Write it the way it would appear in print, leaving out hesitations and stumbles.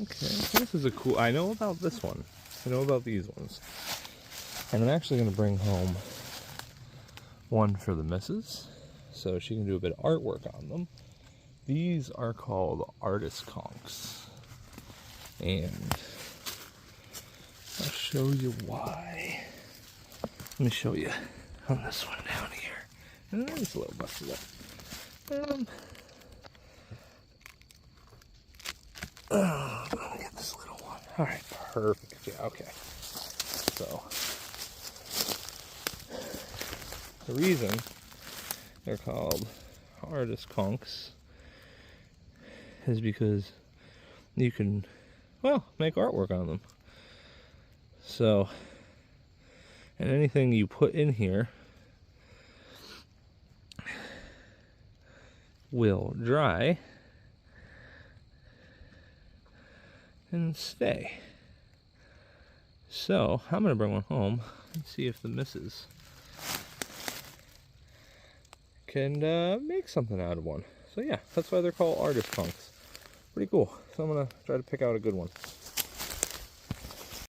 Okay, this is a cool, I know about this one. I know about these ones. And I'm actually going to bring home one for the missus, so she can do a bit of artwork on them. These are called artist conks. And I'll show you why. Let me show you on this one down here. It's a little busted up. Let me get this little one. Alright, perfect. Yeah, okay. So, the reason they're called artist conks is because you can, well, make artwork on them. So, and anything you put in here will dry and stay. So I'm gonna bring one home and see if the missus can make something out of one. So yeah, that's why they're called artist conks. Pretty cool. So I'm gonna try to pick out a good one.